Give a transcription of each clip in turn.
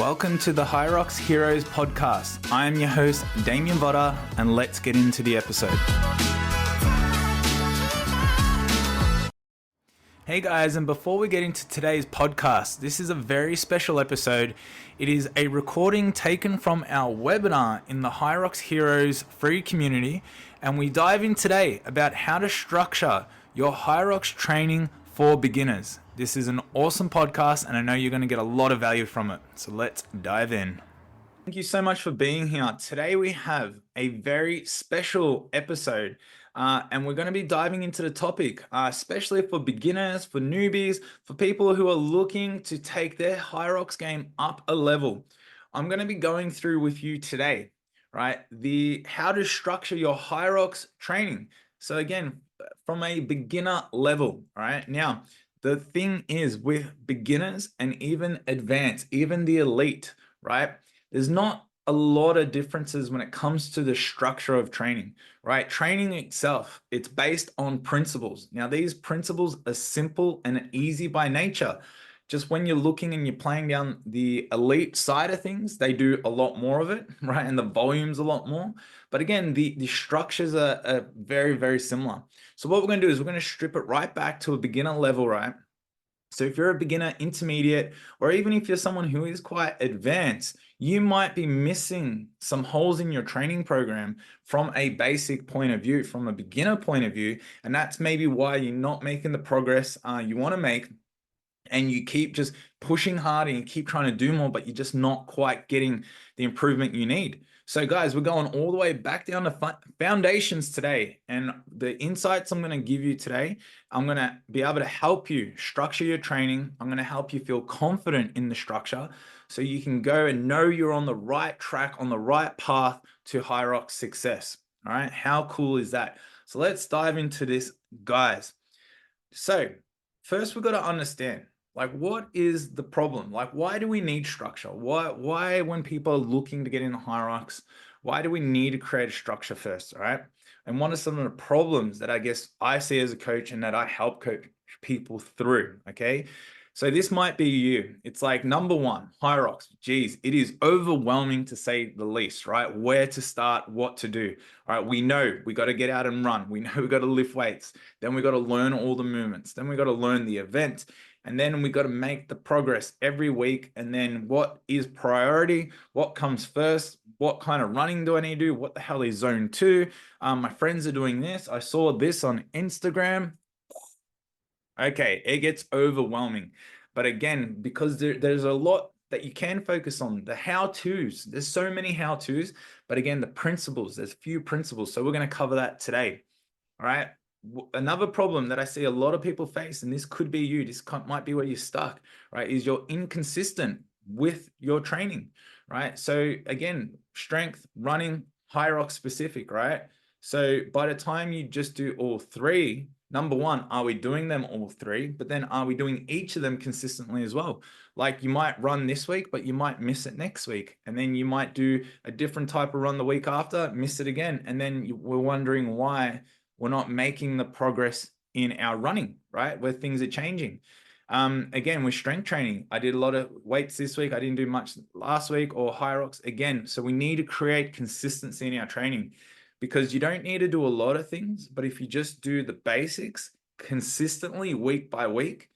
Welcome to the HYROX Heroes podcast. I am your host, Damien Votter, and let's get into the episode. Hey guys, and before we get into today's podcast, this is a very special episode. It is a recording taken from our webinar in the HYROX Heroes free community, and we dive in today about how to structure your HYROX training for beginners. This is an awesome podcast, and I know you're going to get a lot of value from it. So let's dive in. Thank you so much for being here. Today we have a very special episode. And we're going to be diving into the topic, especially for beginners, for newbies, for people who are looking to take their HYROX game up a level. I'm going to be going through with you today, right, how to structure your HYROX training. So again, from a beginner level, right? Now, the thing is with beginners and even advanced, even the elite, right? There's not a lot of differences when it comes to the structure of training, right? Training itself, it's based on principles. Now, these principles are simple and easy by nature. Just when you're looking and you're playing down the elite side of things, they do a lot more of it, right? And the volume's a lot more. But again, the structures are very, very similar. So what we're going to do is we're going to strip it right back to a beginner level, right? So if you're a beginner, intermediate, or even if you're someone who is quite advanced, you might be missing some holes in your training program from a basic point of view, from a beginner point of view. And that's maybe why you're not making the progress you want to make. And you keep just pushing hard and you keep trying to do more, but you're just not quite getting the improvement you need. So guys, we're going all the way back down to foundations today. And the insights I'm going to give you today, I'm going to be able to help you structure your training. I'm going to help you feel confident in the structure so you can go and know you're on the right track, on the right path to HYROX success. All right. How cool is that? So let's dive into this, guys. So first, we've got to understand, like, what is the problem? Like, why do we need structure? Why when people are looking to get into HYROX, why do we need to create a structure first, all right? And what are some of the problems that I guess I see as a coach and that I help coach people through, okay? So this might be you. It's like, number one, HYROX. Geez, it is overwhelming to say the least, right? Where to start, what to do. All right, we know we got to get out and run. We know we got to lift weights. Then we got to learn all the movements. Then we got to learn the event. And then we got to make the progress every week. And then what is priority? What comes first? What kind of running do I need to do? What the hell is zone 2? My friends are doing this. I saw this on Instagram. Okay, it gets overwhelming. But again, because there's a lot that you can focus on, the how-tos. There's so many how-tos. But again, the principles, there's few principles. So we're going to cover that today. All right. Another problem that I see a lot of people face, and this could be you, this might be where you're stuck, right, is you're inconsistent with your training, right? So again, strength, running, HYROX specific, right? So by the time you just do all three, number one, are we doing them all three? But then are we doing each of them consistently as well? Like, you might run this week, but you might miss it next week. And then you might do a different type of run the week after, miss it again. And then we're wondering why we're not making the progress in our running, right? Where things are changing. Again, with strength training, I did a lot of weights this week. I didn't do much last week, or HYROX again. So we need to create consistency in our training, because you don't need to do a lot of things, but if you just do the basics consistently week by week,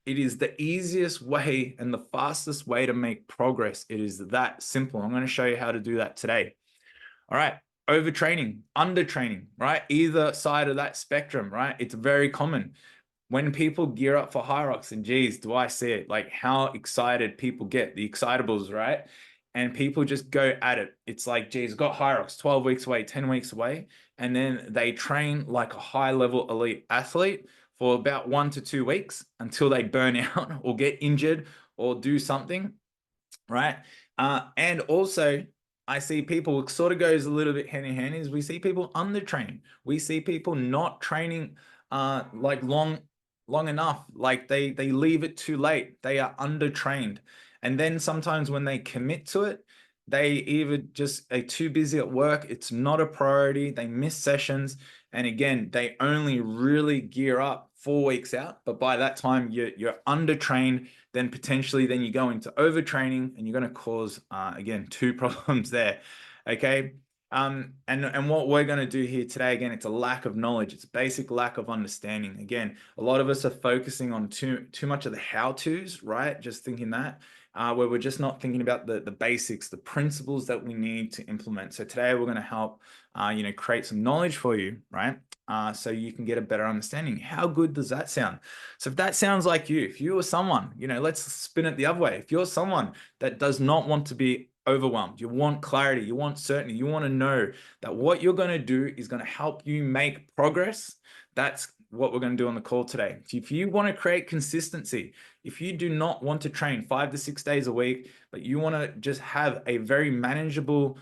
it is the easiest way and the fastest way to make progress. It is that simple. I'm going to show you how to do that today. All right. Overtraining, undertraining, right? Either side of that spectrum, right? It's very common. When people gear up for HYROX, and geez, do I see it? Like, how excited people get, the excitables, right? And people just go at it. It's like, geez, got HYROX 12 weeks away, 10 weeks away. And then they train like a high level elite athlete for about 1 to 2 weeks until they burn out or get injured or do something, right? And also, I see people, it sort of goes a little bit hand in hand, is we see people undertrain. We see people not training like long enough. Like they leave it too late. They are undertrained. And then sometimes when they commit to it, they either just are too busy at work. It's not a priority. They miss sessions. And again, they only really gear up 4 weeks out, but by that time you're undertrained, then potentially then you go into overtraining and you're going to cause, again, 2 problems there. Okay. And what we're going to do here today, again, it's a lack of knowledge. It's a basic lack of understanding. Again, a lot of us are focusing on too much of the how-tos, right? Just thinking that, where we're just not thinking about the basics, the principles that we need to implement. So today we're going to help, create some knowledge for you, right? So you can get a better understanding. How good does that sound? So if that sounds like you, if you are someone, let's spin it the other way. If you're someone that does not want to be overwhelmed, you want clarity, you want certainty, you want to know that what you're going to do is going to help you make progress, that's what we're going to do on the call today. If you want to create consistency, if you do not want to train 5 to 6 days a week, but you want to just have a very manageable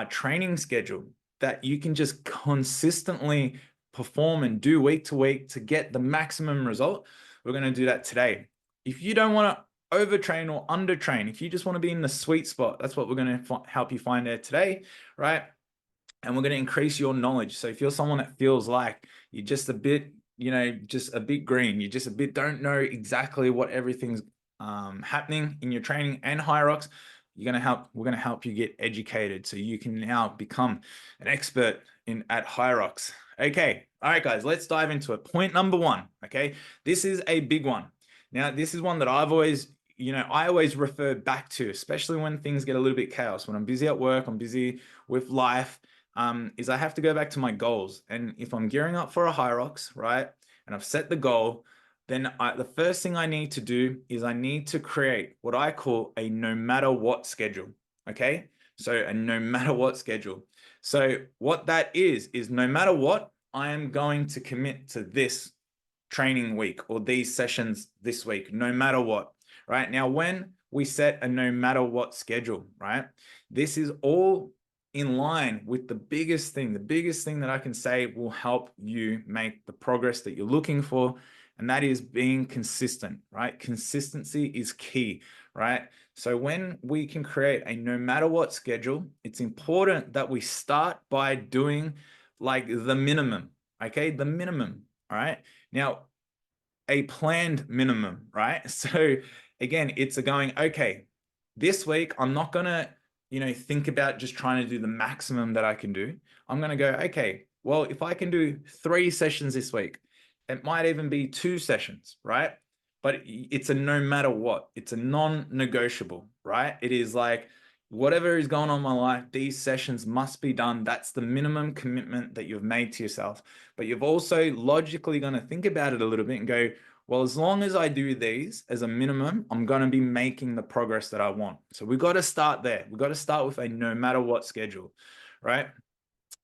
training schedule that you can just consistently perform and do week to week to get the maximum result, we're going to do that today. If you don't want to overtrain or undertrain, if you just want to be in the sweet spot, that's what we're going to help you find there today, right? And we're going to increase your knowledge. So if you're someone that feels like you're just a bit, just a bit green, you just a bit don't know exactly what everything's happening in your training and HYROX, we're going to help you get educated so you can now become an expert at HYROX. Okay. All right, guys, let's dive into it. Point number 1. Okay. This is a big one. Now, this is one that I've always, I always refer back to, especially when things get a little bit chaos. When I'm busy at work, I'm busy with life, is I have to go back to my goals. And if I'm gearing up for a HYROX, right, and I've set the goal, then the first thing I need to do is I need to create what I call a no matter what schedule. Okay. So a no matter what schedule. So what that is no matter what, I am going to commit to this training week or these sessions this week, no matter what, right? Now, when we set a no matter what schedule, right, this is all in line with the biggest thing that I can say will help you make the progress that you're looking for. And that is being consistent, right? Consistency is key, right? So when we can create a no matter what schedule, it's important that we start by doing like the minimum, okay? The minimum, all right? Now, a planned minimum, right? So again, it's going, okay, this week, I'm not going to, think about just trying to do the maximum that I can do. I'm going to go, okay, well, if I can do 3 sessions this week, it might even be 2 sessions, right? But it's a no matter what, it's a non-negotiable, right? It is like, whatever is going on in my life, these sessions must be done. That's the minimum commitment that you've made to yourself. But you've also logically going to think about it a little bit and go, well, as long as I do these as a minimum, I'm going to be making the progress that I want. So we've got to start there. We've got to start with a no matter what schedule, right?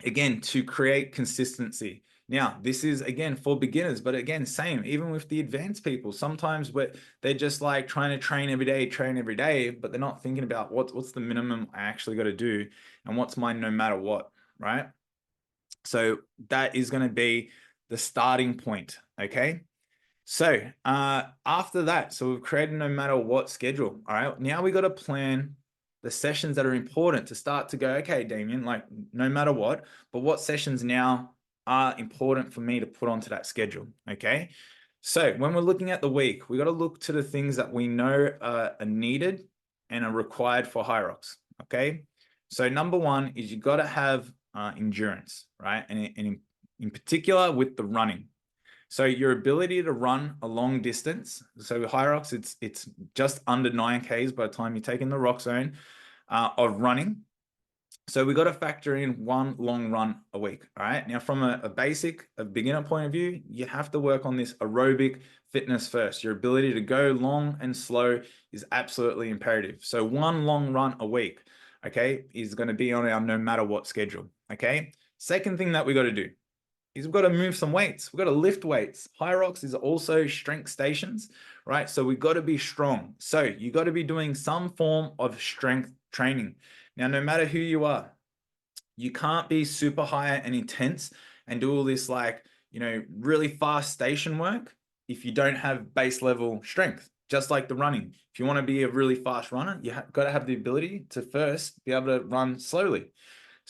Again, to create consistency. Now, this is, again, for beginners, but again, same, even with the advanced people, sometimes they're just like trying to train every day, but they're not thinking about what's the minimum I actually got to do and what's my no matter what, right? So that is going to be the starting point, okay? So after that, so we've created no matter what schedule, all right? Now we got to plan the sessions that are important to start to go, okay, Damien, like no matter what, but what sessions now are important for me to put onto that schedule, okay? So when we're looking at the week, we got to look to the things that we know are needed and are required for HYROX, okay? So number 1 is you got to have endurance, right? And in particular with the running. So your ability to run a long distance. So HYROX, it's just under 9Ks by the time you take in the rock zone of running. So we got to factor in 1 long run a week. All right. Now, from a beginner point of view, you have to work on this aerobic fitness first. Your ability to go long and slow is absolutely imperative. So 1 long run a week, okay, is going to be on our no matter what schedule. Okay. Second thing that we got to do is we've got to move some weights. We've got to lift weights. HYROX is also strength stations, right? So we've got to be strong. So you got to be doing some form of strength training. Now, no matter who you are, you can't be super high and intense and do all this like, really fast station work if you don't have base level strength, just like the running. If you want to be a really fast runner, you got to have the ability to first be able to run slowly.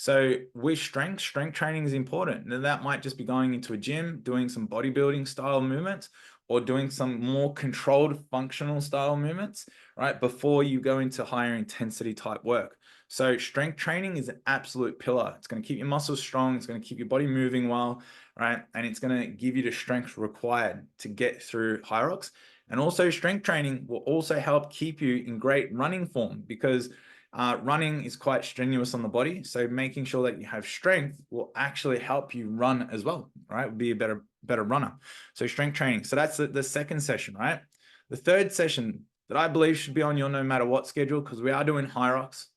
So with strength training is important. Now that might just be going into a gym, doing some bodybuilding style movements, or doing some more controlled functional style movements, right? Before you go into higher intensity type work. So strength training is an absolute pillar. It's going to keep your muscles strong. It's going to keep your body moving well, right? And it's going to give you the strength required to get through HYROX. And also strength training will also help keep you in great running form, because running is quite strenuous on the body. So making sure that you have strength will actually help you run as well, right? Be a better runner. So strength training. So that's the second session, right? The third session that I believe should be on your no matter what schedule, because we are doing HYROX,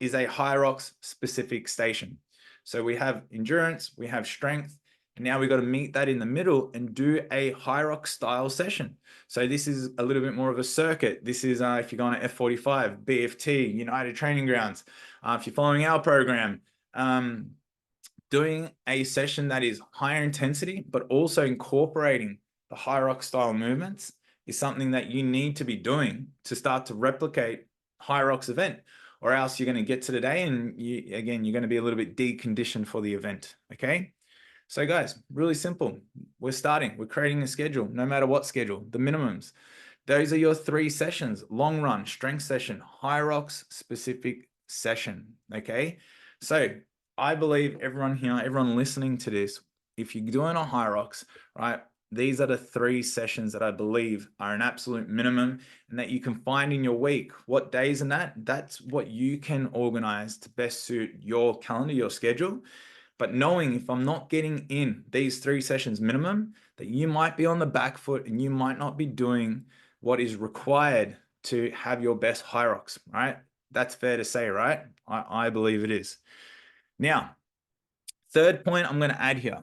is a HYROX specific station. So we have endurance, we have strength, and now we've got to meet that in the middle and do a HYROX style session. So this is a little bit more of a circuit. This is if you're going to F45, BFT, United Training Grounds. If you're following our program, doing a session that is higher intensity, but also incorporating the HYROX style movements is something that you need to be doing to start to replicate HYROX event, or else you're going to get to the day and you're going to be a little bit deconditioned for the event. Okay. So guys, really simple. We're creating a schedule, no matter what schedule, the minimums. Those are your 3 sessions: long run, strength session, HYROX specific session. Okay. So I believe everyone here, everyone listening to this, if you're doing a HYROX, right, these are the 3 sessions that I believe are an absolute minimum and that you can find in your week. What days and that's what you can organize to best suit your calendar, your schedule. But knowing if I'm not getting in these 3 sessions minimum, that you might be on the back foot and you might not be doing what is required to have your best HYROX, right? That's fair to say, right? I believe it is. Now, third point I'm going to add here.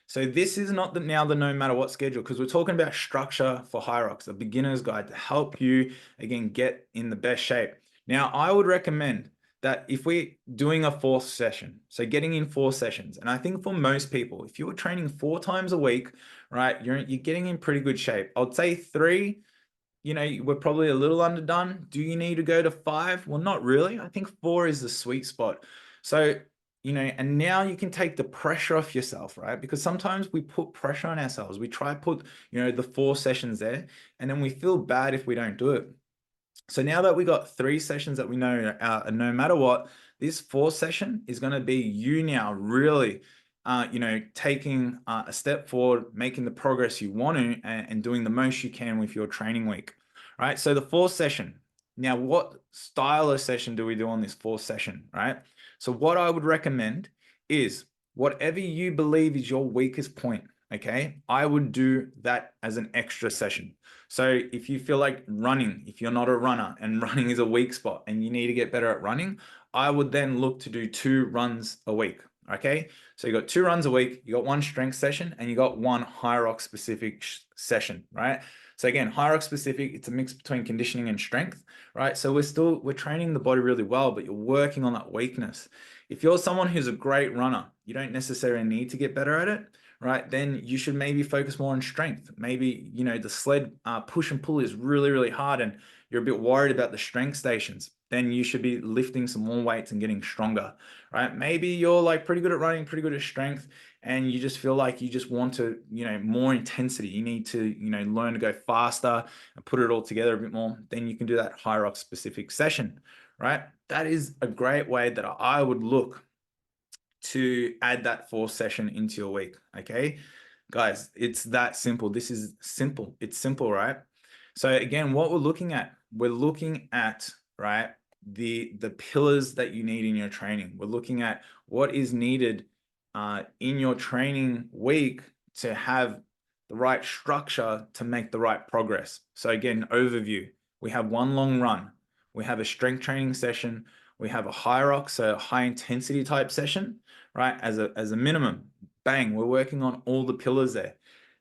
So this is not now the no matter what schedule, because we're talking about structure for HYROX, a beginner's guide to help you, again, get in the best shape. Now, I would recommend that if we're doing a 4th session, so getting in 4 sessions, and I think for most people, if you're training 4 times a week, right, you're getting in pretty good shape. I'd say 3, we're probably a little underdone. Do you need to go to 5? Well, not really. I think 4 is the sweet spot. So, and now you can take the pressure off yourself, right? Because sometimes we put pressure on ourselves. We try to put, the 4 sessions there, and then we feel bad if we don't do it. So now that we got 3 sessions that we know no matter what, this 4th session is going to be you now really, taking a step forward, making the progress you want to, and doing the most you can with your training week, right? So the 4th session. Now, what style of session do we do on this 4th session, right? So what I would recommend is whatever you believe is your weakest point, okay? I would do that as an extra session. So if you feel like running, if you're not a runner and running is a weak spot and you need to get better at running, I would then look to do 2 runs a week. Okay. So you got 2 runs a week, you got 1 strength session, and you got 1 HYROX specific session, right? So again, HYROX specific, it's a mix between conditioning and strength, right? So we're training the body really well, but you're working on that weakness. If you're someone who's a great runner, you don't necessarily need to get better at it, right? Then you should maybe focus more on strength. Maybe, the sled push and pull is really, really hard and you're a bit worried about the strength stations. Then you should be lifting some more weights and getting stronger, right? Maybe you're like pretty good at running, pretty good at strength, and you just feel like you just want to, more intensity. You need to, learn to go faster and put it all together a bit more. Then you can do that HYROX specific session, right? That is a great way that I would look to add that 4th session into your week. Okay, guys, it's that simple. This is simple. It's simple, right? So again, what we're looking at, right, the pillars that you need in your training. We're looking at what is needed in your training week to have the right structure to make the right progress. So again, overview, we have 1 long run, we have a strength training session, we have a HYROX, so a high intensity type session, right? As a minimum, bang, we're working on all the pillars there.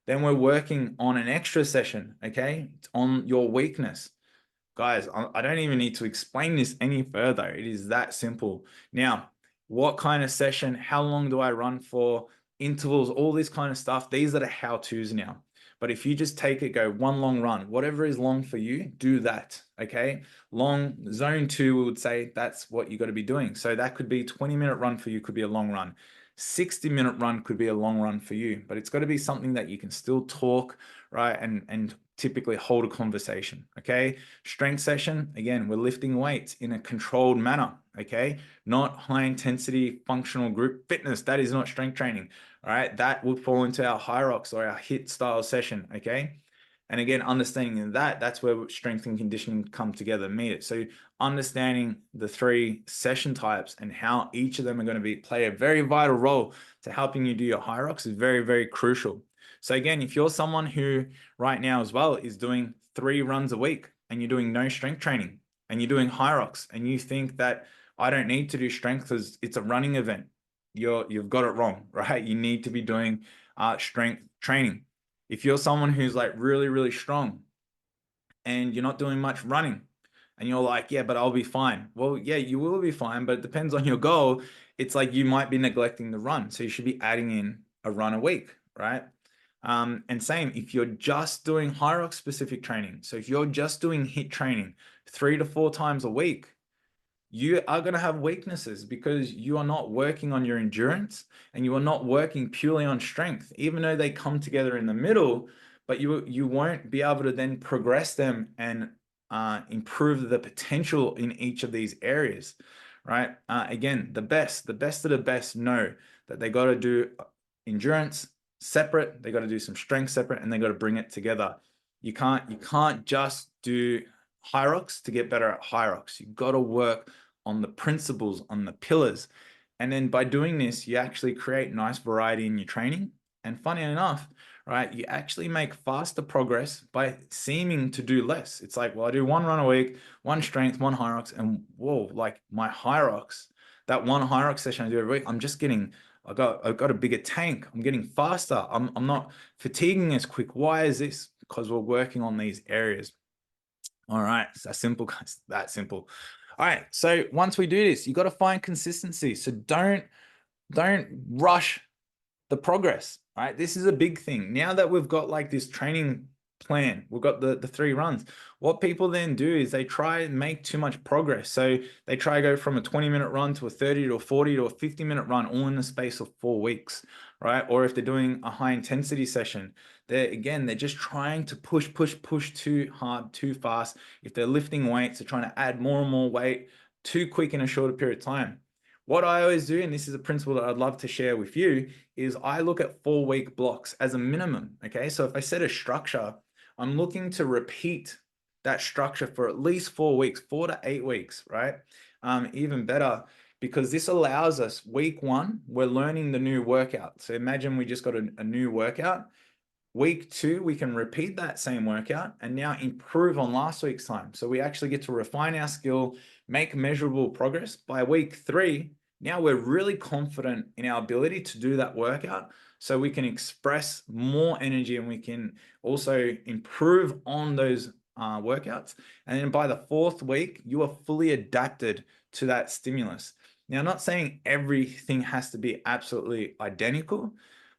Then we're working on an extra session, okay? It's on your weakness. Guys, I don't even need to explain this any further. It is that simple. Now, what kind of session? How long do I run for? Intervals, all this kind of stuff. These are the how-tos now. But if you just take it, go one long run, whatever is long for you, do that. Okay. Long zone 2, we would say that's what you got to be doing. So that could be 20-minute run for you, could be a long run. 60-minute run could be a long run for you, but it's got to be something that you can still talk, right? And typically hold a conversation. Okay. Strength session, again, we're lifting weights in a controlled manner. Okay. Not high intensity functional group fitness. That is not strength training. All right. That would fall into our HYROX or our HIIT style session. Okay. And again, understanding that, that's where strength and conditioning come together, meet it. So understanding the 3 session types and how each of them are going to play a very vital role to helping you do your HYROX is very, very crucial. So again, if you're someone who right now as well is doing 3 runs a week and you're doing no strength training and you're doing HYROX and you think that I don't need to do strength because it's a running event, you've got it wrong, right? You need to be doing strength training. If you're someone who's like really, really strong and you're not doing much running and you're like, yeah, but I'll be fine. Well, yeah, you will be fine, but it depends on your goal. It's like you might be neglecting the run. So you should be adding in a run a week, right? And same, if you're just doing HYROX specific training. So if you're just doing HIIT training 3 to 4 times a week, you are going to have weaknesses because you are not working on your endurance and you are not working purely on strength, even though they come together in the middle, but you won't be able to then progress them and improve the potential in each of these areas, right? Again, the best of the best know that they got to do endurance separate, they got to do some strength separate, and they got to bring it together. You can't just do HYROX to get better at HYROX. You got to work on the principles, on the pillars. And then by doing this, you actually create nice variety in your training. And funny enough, right, you actually make faster progress by seeming to do less. It's like, well, I do 1 run a week, 1 strength, 1 HYROX, and whoa, like my HYROX, that 1 HYROX session I do every week, I'm just getting, I've got a bigger tank. I'm getting faster. I'm not fatiguing as quick. Why is this? Because we're working on these areas. All right, it's that simple, guys. That simple. All right, so once we do this, you got to find consistency. So don't rush the progress. Right, this is a big thing. Now that we've got like this training plan, we've got the 3 runs. What people then do is they try and make too much progress. So they try to go from a 20-minute run to a 30 to a 40 to a 50-minute run, all in the space of 4 weeks, right? Or if they're doing a high intensity session, they're just trying to push too hard, too fast. If they're lifting weights, they're trying to add more and more weight too quick in a shorter period of time. What I always do, and this is a principle that I'd love to share with you, is I look at 4-week blocks as a minimum. Okay. So if I set a structure, I'm looking to repeat that structure for at least 4 weeks, 4 to 8 weeks, right? Even better, because this allows us week 1, we're learning the new workout. So imagine we just got a new workout. Week 2, we can repeat that same workout and now improve on last week's time. So we actually get to refine our skill, make measurable progress. By week 3, now we're really confident in our ability to do that workout. So we can express more energy and we can also improve on those workouts. And then by the 4th week, you are fully adapted to that stimulus. Now, I'm not saying everything has to be absolutely identical,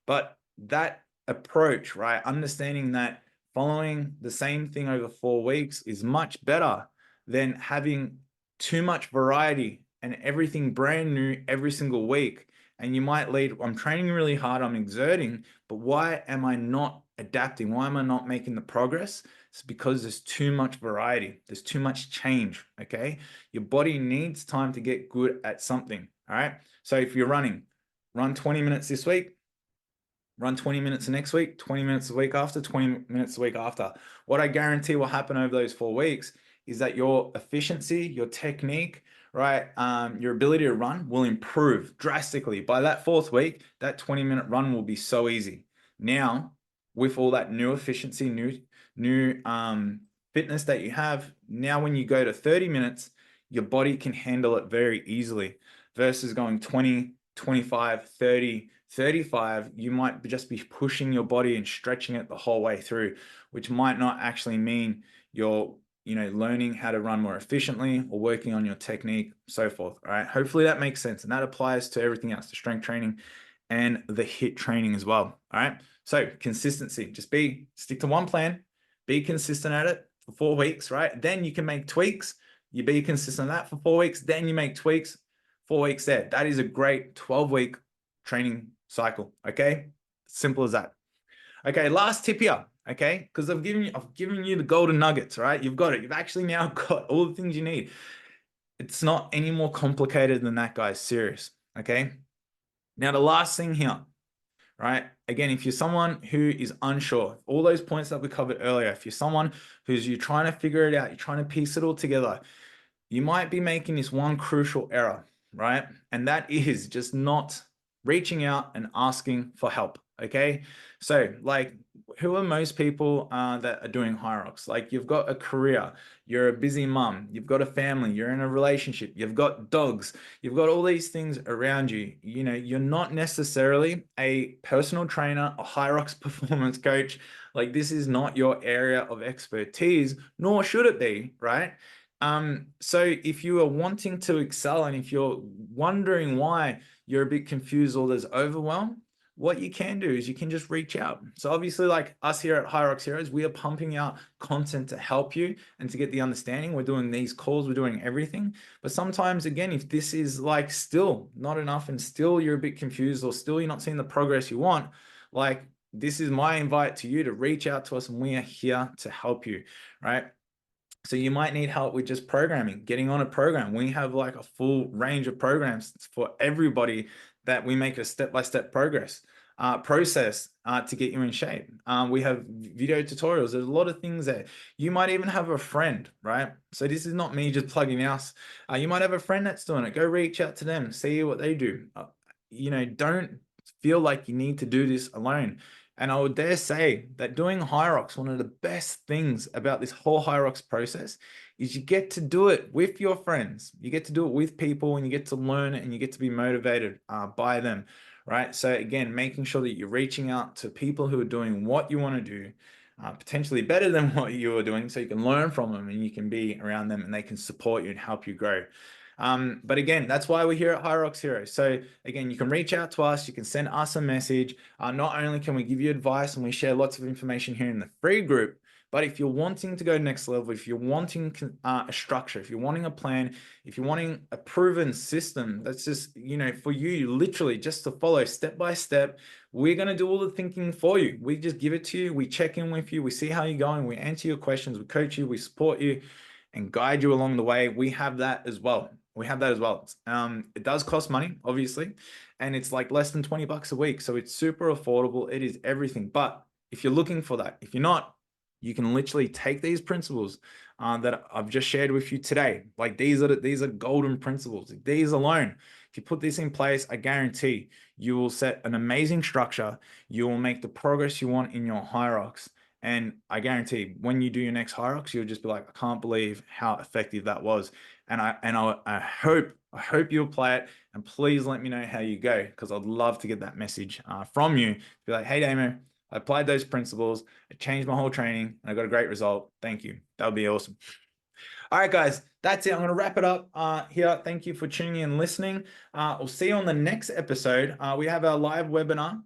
but that approach, right? Understanding that following the same thing over 4 weeks is much better than having too much variety and everything brand new every single week. And you might lead, I'm training really hard, I'm exerting, but why am I not adapting? Why am I not making the progress? It's because there's too much variety. There's too much change, okay? Your body needs time to get good at something, all right? So if you're running, run 20 minutes this week, run 20 minutes the next week, 20 minutes the week after, 20 minutes the week after. What I guarantee will happen over those 4 weeks is that your efficiency, your technique, right, your ability to run will improve drastically. By that 4th week, that 20-minute run will be so easy. Now, with all that new efficiency, new fitness that you have, now when you go to 30 minutes, your body can handle it very easily versus going 20, 25, 30, 35, you might just be pushing your body and stretching it the whole way through, which might not actually mean you're, learning how to run more efficiently or working on your technique, so forth. All right. Hopefully that makes sense. And that applies to everything else, the strength training and the HIIT training as well. All right. So consistency, just stick to one plan, be consistent at it for 4 weeks, right? Then you can make tweaks. You be consistent at that for 4 weeks, then you make tweaks, 4 weeks there. That is a great 12-week training cycle. Okay. Simple as that. Okay. Last tip here. Okay. Because I've given you the golden nuggets, right? You've got it. You've actually now got all the things you need. It's not any more complicated than that, guys. Serious. Okay. Now, the last thing here, right? Again, if you're someone who is unsure, all those points that we covered earlier, if you're someone you're trying to figure it out, you're trying to piece it all together, you might be making this one crucial error, right? And that is just not reaching out and asking for help. Okay. So like, who are most people that are doing HYROX? Like, you've got a career, you're a busy mom, you've got a family, you're in a relationship, you've got dogs, you've got all these things around you. You know, you're not necessarily a personal trainer, a HYROX performance coach. Like, this is not your area of expertise, nor should it be, right? So if you are wanting to excel and if you're wondering why you're a bit confused or there's overwhelm, what you can do is you can just reach out. So obviously, like us here at HYROX Heroes, we are pumping out content to help you and to get the understanding. We're doing these calls, we're doing everything. But sometimes, again, if this is like still not enough and still you're a bit confused or still you're not seeing the progress you want, like, this is my invite to you to reach out to us and we are here to help you, right? So you might need help with just programming, getting on a program. We have like a full range of programs for everybody that we make a step-by-step process to get you in shape. We have video tutorials. There's a lot of things there. You might even have a friend, right? So this is not me just plugging us. You might have a friend that's doing it. Go reach out to them, see what they do. You know, don't feel like you need to do this alone. And I would dare say that doing HYROX, one of the best things about this whole HYROX process is you get to do it with your friends. You get to do it with people and you get to learn and you get to be motivated by them, right? So again, making sure that you're reaching out to people who are doing what you want to do, potentially better than what you are doing, so you can learn from them and you can be around them and they can support you and help you grow. But again, that's why we're here at HYROX Heroes. So again, you can reach out to us, you can send us a message. Not only can we give you advice and we share lots of information here in the free group, but if you're wanting to go next level, if you're wanting a structure, if you're wanting a plan, if you're wanting a proven system that's just, you know, for you literally just to follow step by step, we're going to do all the thinking for you. We just give it to you. We check in with you. We see how you're going. We answer your questions. We coach you. We support you and guide you along the way. We have that as well. We have that as well. It does cost money, obviously, and it's like less than 20 bucks a week. So it's super affordable. It is everything. But if you're looking for that, if you're not, you can literally take these principles that I've just shared with you today. Like, these are golden principles. These alone, if you put this in place, I guarantee you will set an amazing structure. You will make the progress you want in your HYROX. And I guarantee when you do your next HYROX, you'll just be like, I can't believe how effective that was. And I hope you apply it, and please let me know how you go, because I'd love to get that message from you. Be like, hey, Damo, I applied those principles. It changed my whole training and I got a great result. Thank you. That would be awesome. All right, guys, that's it. I'm going to wrap it up here. Thank you for tuning in and listening. We'll see you on the next episode. We have our live webinar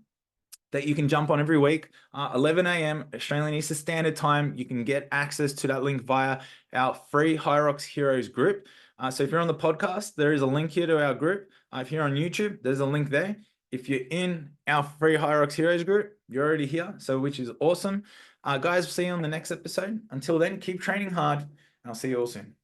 that you can jump on every week, 11 a.m. Australian Eastern Standard Time. You can get access to that link via our free HYROX Heroes group. So if you're on the podcast, there is a link here to our group. If you're on YouTube, there's a link there. If you're in our free HYROX Heroes group, you're already here, so which is awesome. Guys, we'll see you on the next episode. Until then, keep training hard, and I'll see you all soon.